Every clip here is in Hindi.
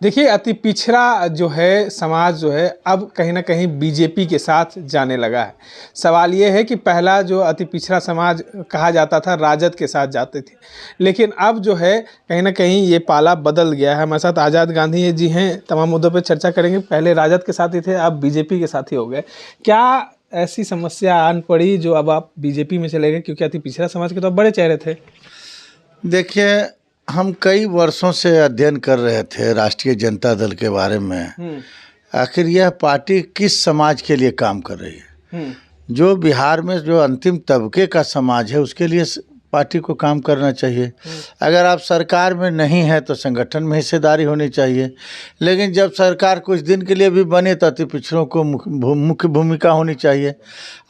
देखिए, अति पिछड़ा जो है समाज जो है अब कहीं ना कहीं बीजेपी के साथ जाने लगा है। सवाल ये है कि पहला जो अति पिछड़ा समाज कहा जाता था राजद के साथ जाते थे, लेकिन अब जो है कहीं ना कहीं ये पाला बदल गया है। हमारे साथ आज़ाद गांधी जी हैं, तमाम मुद्दों पर चर्चा करेंगे। पहले राजद के साथ ही थे, अब बीजेपी के साथ ही हो गए। क्या ऐसी समस्या आन पड़ी जो अब आप बीजेपी में चले गए, क्योंकि अति पिछड़ा समाज के तो अब बड़े चेहरे थे? देखिए, हम कई वर्षों से अध्ययन कर रहे थे राष्ट्रीय जनता दल के बारे में। आखिर यह पार्टी किस समाज के लिए काम कर रही है? जो बिहार में जो अंतिम तबके का समाज है उसके लिए पार्टी को काम करना चाहिए। अगर आप सरकार में नहीं है तो संगठन में हिस्सेदारी होनी चाहिए। लेकिन जब सरकार कुछ दिन के लिए भी बने तो अति पिछड़ों को मुख्य भूमिका होनी चाहिए।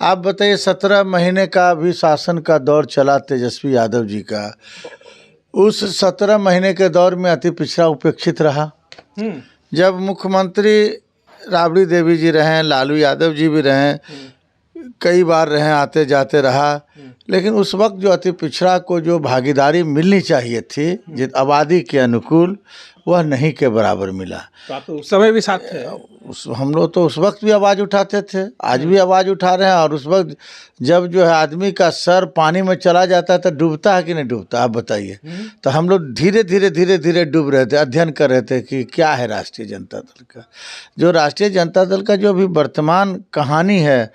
आप बताइए, 17 महीने का भी शासन का दौर चला तेजस्वी यादव जी का। उस 17 महीने के दौर में अति पिछड़ा उपेक्षित रहा। जब मुख्यमंत्री राबड़ी देवी जी रहे, लालू यादव जी भी रहे, कई बार रहे, आते जाते रहा, लेकिन उस वक्त जो अति पिछड़ा को जो भागीदारी मिलनी चाहिए थी जिस आबादी के अनुकूल, वह नहीं के बराबर मिला। तो आप तो उस समय भी साथ थे। हम लोग तो उस वक्त भी आवाज़ उठाते थे, आज भी आवाज़ उठा रहे हैं। और उस वक्त जब जो है आदमी का सर पानी में चला जाता है तो डूबता है कि नहीं डूबता, आप बताइए। तो हम लोग धीरे धीरे डूब रहे थे, अध्ययन कर रहे थे कि क्या है राष्ट्रीय जनता दल का। जो राष्ट्रीय जनता दल का जो अभी वर्तमान कहानी है,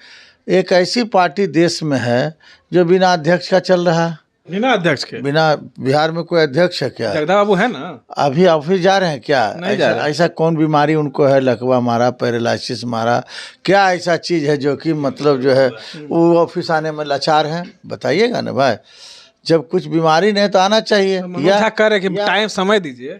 एक ऐसी पार्टी देश में है जो बिना अध्यक्ष का चल रहा है। बिना अध्यक्ष के? बिना बिहार में कोई अध्यक्ष है क्या? जगदा बाबू है ना। अभी ऑफिस जा रहे हैं क्या? नहीं जा रहे। ऐसा कौन बीमारी उनको है? लकवा मारा, पैरालिसिस मारा, क्या ऐसा चीज़ है जो कि मतलब जो है वो ऑफिस आने में लाचार हैं? बताइएगा ना भाई। जब कुछ बीमारी नहीं तो आना चाहिए। मनोज झा कह रहे कि टाइम समय दीजिए।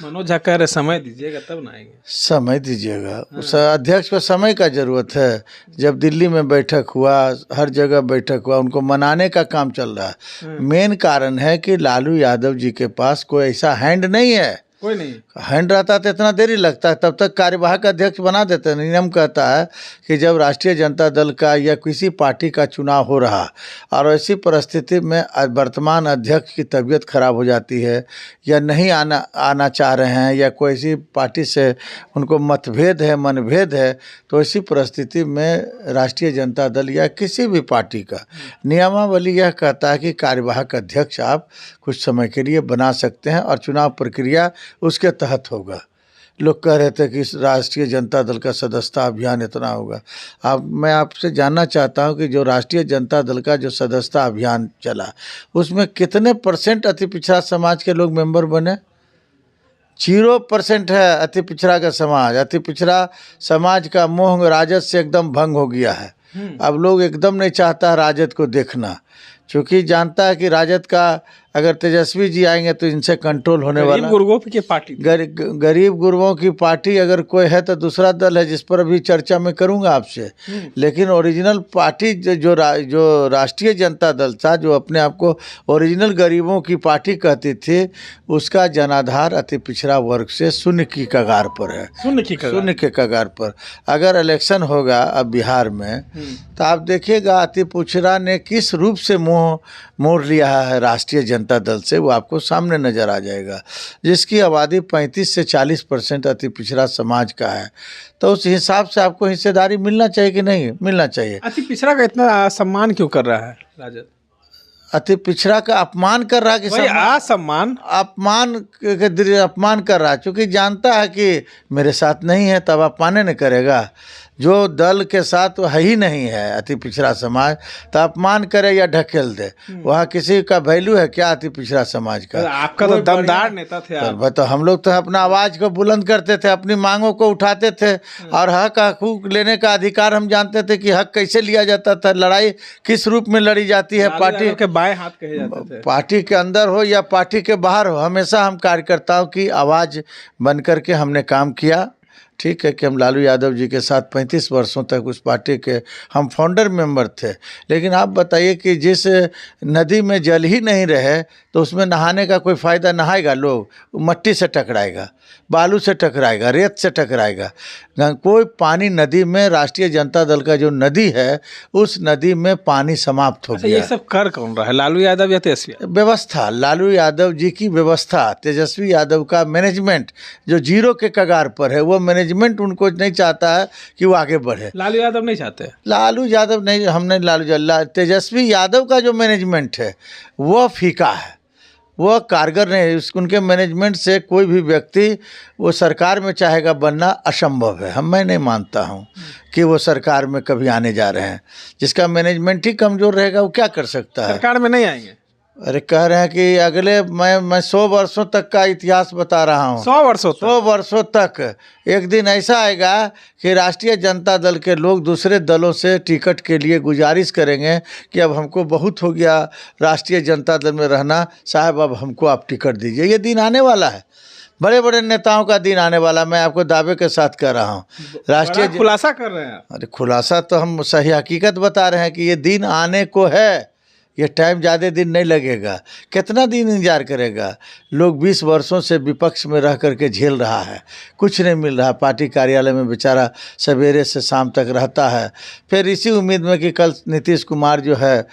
मनोज झा कह रहे समय दीजिएगा तब ना आएंगे। समय दीजिएगा। उस अध्यक्ष को समय का जरूरत है। जब दिल्ली में बैठक हुआ, हर जगह बैठक हुआ, उनको मनाने का काम चल रहा है। मेन कारण है कि लालू यादव जी के पास कोई ऐसा हैंड नहीं है। कोई नहीं हैंड रहता तो इतना देरी लगता है, तब तक कार्यवाहक अध्यक्ष बना देते हैं। नियम कहता है कि जब राष्ट्रीय जनता दल का या किसी पार्टी का चुनाव हो रहा और ऐसी परिस्थिति में वर्तमान अध्यक्ष की तबीयत खराब हो जाती है या नहीं आना चाह रहे हैं या कोई ऐसी पार्टी से उनको मतभेद है, मनभेद है, तो ऐसी परिस्थिति में राष्ट्रीय जनता दल या किसी भी पार्टी का नियमावली यह कहता है कि कार्यवाहक अध्यक्ष आप कुछ समय के लिए बना सकते हैं और चुनाव प्रक्रिया उसके तहत होगा। लोग कह रहे थे कि राष्ट्रीय जनता दल का सदस्यता अभियान इतना होगा। अब मैं आपसे जानना चाहता हूं कि जो राष्ट्रीय जनता दल का जो सदस्यता अभियान चला उसमें कितने % अति पिछड़ा समाज के लोग मेंबर बने? 0% है अति पिछड़ा का समाज। अति पिछड़ा समाज का मोह राजद से एकदम भंग हो गया है। अब लोग एकदम नहीं चाहता राजद को देखना, क्योंकि जानता है कि राजद का अगर तेजस्वी जी आएंगे तो इनसे कंट्रोल होने वाला। गरीब गुरबों की पार्टी, गरीब गुरबों की पार्टी अगर कोई है तो दूसरा दल है जिस पर अभी चर्चा मैं करूंगा आपसे। लेकिन ओरिजिनल पार्टी जो राष्ट्रीय जनता दल था, जो अपने आप को ओरिजिनल गरीबों की पार्टी कहती थी, उसका जनाधार अति पिछड़ा वर्ग से शून्य की कगार पर है। शून्य के कगार पर। अगर इलेक्शन होगा अब बिहार में तो आप देखिएगा अति पिछड़ा ने किस रूप से मोड़ लिया है राष्ट्रीय जनता दल से, वो आपको सामने नजर आ जाएगा। जिसकी आबादी 35 से 40% अति पिछड़ा समाज का है, तो उस हिसाब से आपको हिस्सेदारी मिलना चाहिए कि नहीं मिलना चाहिए? अति पिछड़ा का इतना सम्मान क्यों कर रहा है राजद? अति पिछड़ा का अपमान कर रहा है कि असम्मान? अपमान कर रहा है, क्योंकि जानता है कि मेरे साथ नहीं है तब अपमान नहीं करेगा। जो दल के साथ वो है ही नहीं है अति पिछड़ा समाज, तो अपमान करे या ढकेल दे। वहाँ किसी का वैल्यू है क्या अति पिछड़ा समाज का? आपका तो दमदार नेता थे आप। तो हम लोग तो अपना आवाज़ को बुलंद करते थे, अपनी मांगों को उठाते थे और हक हकूक लेने का अधिकार हम जानते थे कि हक कैसे लिया जाता था, लड़ाई किस रूप में लड़ी जाती है। पार्टी के बाएं हाथ कहे जाते थे। पार्टी के अंदर हो या पार्टी के बाहर हो, हमेशा हम कार्यकर्ताओं की आवाज़ बन करके हमने काम किया। ठीक है कि हम लालू यादव जी के साथ 35 वर्षों तक उस पार्टी के हम फाउंडर मेंबर थे, लेकिन आप बताइए कि जिस नदी में जल ही नहीं रहे तो उसमें नहाने का कोई फ़ायदा। नहाएगा लोग, मट्टी से टकराएगा, बालू से टकराएगा, रेत से टकराएगा। कोई पानी नदी में, राष्ट्रीय जनता दल का जो नदी है उस नदी में पानी समाप्त हो गया। ये सब कर कौन रहा है, लालू यादव या तेजस्वी? व्यवस्था, लालू यादव जी की व्यवस्था, तेजस्वी यादव का मैनेजमेंट जो जीरो के कगार पर है, वो मैनेजमेंट उनको नहीं चाहता है कि वो आगे बढ़े। लालू यादव नहीं चाहते? लालू यादव नहीं, हमने तेजस्वी यादव का जो मैनेजमेंट है वो फीका है, वह कारगर नहीं। उनके मैनेजमेंट से कोई भी व्यक्ति वो सरकार में चाहेगा बनना असंभव है। मैं नहीं मानता हूँ कि वो सरकार में कभी आने जा रहे हैं। जिसका मैनेजमेंट ही कमज़ोर रहेगा वो क्या कर सकता है? सरकार में नहीं आएंगे? अरे कह रहे हैं कि अगले मैं 100 वर्षों तक का इतिहास बता रहा हूँ। 100 वर्षों? 100 वर्षों तक। एक दिन ऐसा आएगा कि राष्ट्रीय जनता दल के लोग दूसरे दलों से टिकट के लिए गुजारिश करेंगे कि अब हमको बहुत हो गया राष्ट्रीय जनता दल में रहना, साहब अब हमको आप टिकट दीजिए। ये दिन आने वाला है, बड़े बड़े नेताओं का दिन आने वाला। मैं आपको दावे के साथ कह रहा हूँ। राष्ट्रीय खुलासा कर रहे हैं? अरे खुलासा तो हम सही हकीकत बता रहे हैं कि ये दिन आने को है। ये टाइम ज़्यादा दिन नहीं लगेगा। कितना दिन इंतजार करेगा? लोग 20 वर्षों से विपक्ष में रह करके झेल रहा है, कुछ नहीं मिल रहा। पार्टी कार्यालय में बेचारा सवेरे से शाम तक रहता है, फिर इसी उम्मीद में कि कल नीतीश कुमार जो है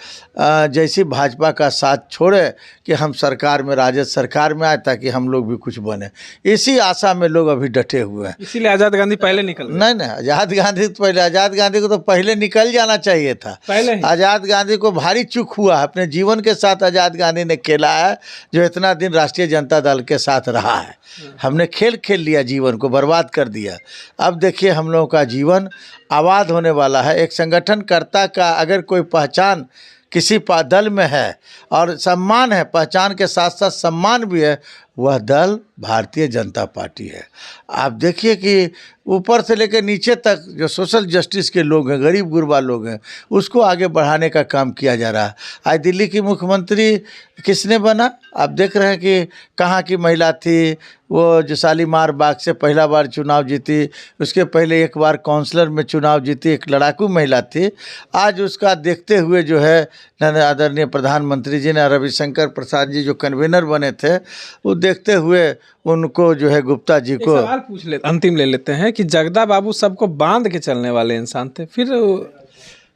जैसी भाजपा का साथ छोड़े कि हम सरकार में, राजद सरकार में आए ताकि हम लोग भी कुछ बने। इसी आशा में लोग अभी डटे हुए हैं। इसीलिए आज़ाद गांधी पहले निकल गए। नहीं, आज़ाद गांधी तो पहले, आज़ाद गांधी को तो पहले निकल जाना चाहिए था। पहले ही आज़ाद गांधी को भारी चूक हुआ। अपने जीवन के साथ आज़ाद गांधी ने खेला है, जो इतना दिन राष्ट्रीय जनता दल के साथ रहा है। हमने खेल खेल लिया, जीवन को बर्बाद कर दिया। अब देखिए हम लोगों का जीवन आबाद होने वाला है। एक संगठनकर्ता का अगर कोई पहचान किसी दल में है और सम्मान है, पहचान के साथ साथ सम्मान भी है, वह दल भारतीय जनता पार्टी है। आप देखिए कि ऊपर से लेकर नीचे तक जो सोशल जस्टिस के लोग हैं, गरीब गुरबा लोग हैं, उसको आगे बढ़ाने का काम किया जा रहा है। आज दिल्ली की मुख्यमंत्री किसने बना? आप देख रहे हैं कि कहाँ की महिला थी, वो जो शालीमार बाग से पहला बार चुनाव जीती, उसके पहले एक बार काउंसलर में चुनाव जीती, एक लड़ाकू महिला थी। आज उसका देखते हुए जो है आदरणीय प्रधानमंत्री जी ने, रविशंकर प्रसाद जी जो कन्वीनर बने थे, वो देखते हुए उनको जो है गुप्ता जी को सवाल पूछ लेते, अंतिम ले लेते हैं कि जगदा बाबू सबको बांध के चलने वाले इंसान थे, फिर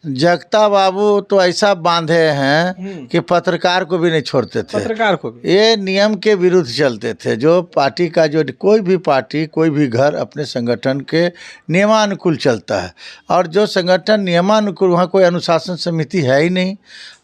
जगता बाबू तो ऐसा बांधे हैं कि पत्रकार को भी नहीं छोड़ते थे। पत्रकार को भी ये नियम के विरुद्ध चलते थे। जो पार्टी का जो कोई भी पार्टी, कोई भी घर अपने संगठन के नियमानुकूल चलता है, और जो संगठन नियमानुकूल, वहाँ कोई अनुशासन समिति है ही नहीं।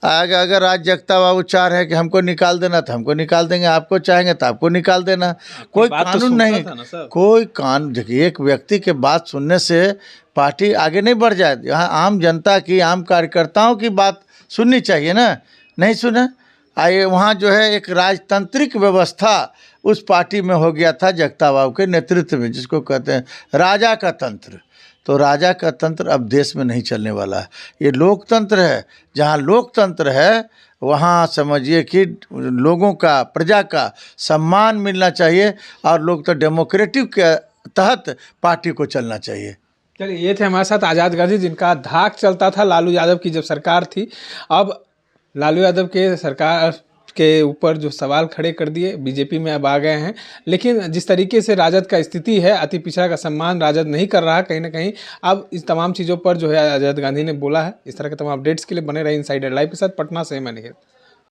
अगर आज जगता बाबू चाह रहे हैं कि हमको निकाल देना तो हमको निकाल देंगे, आपको चाहेंगे तो आपको निकाल देना। कोई कानून नहीं, कोई कानून। देखिए, एक व्यक्ति के बात सुनने से पार्टी आगे नहीं बढ़ जाए। यहाँ आम जनता की, आम कार्यकर्ताओं की बात सुननी चाहिए ना, नहीं सुना। आइए, वहाँ जो है एक राजतांत्रिक व्यवस्था उस पार्टी में हो गया था जगता बाबू के नेतृत्व में, जिसको कहते हैं राजा का तंत्र। तो राजा का तंत्र अब देश में नहीं चलने वाला है। ये लोकतंत्र है। जहाँ लोकतंत्र है वहाँ समझिए कि लोगों का, प्रजा का सम्मान मिलना चाहिए, और लोग तो डेमोक्रेटिक के तहत पार्टी को चलना चाहिए। चलिए, ये थे हमारे साथ आज़ाद गांधी, जिनका धाक चलता था लालू यादव की जब सरकार थी। अब लालू यादव के सरकार के ऊपर जो सवाल खड़े कर दिए, बीजेपी में अब आ गए हैं। लेकिन जिस तरीके से राजद का स्थिति है, अति पिछड़ा का सम्मान राजद नहीं कर रहा कहीं ना कहीं। अब इस तमाम चीज़ों पर जो है आज़ाद गांधी ने बोला है। इस तरह के तमाम अपडेट्स के लिए बने रहे इनसाइडर लाइव के साथ। पटना से मैं निखिल।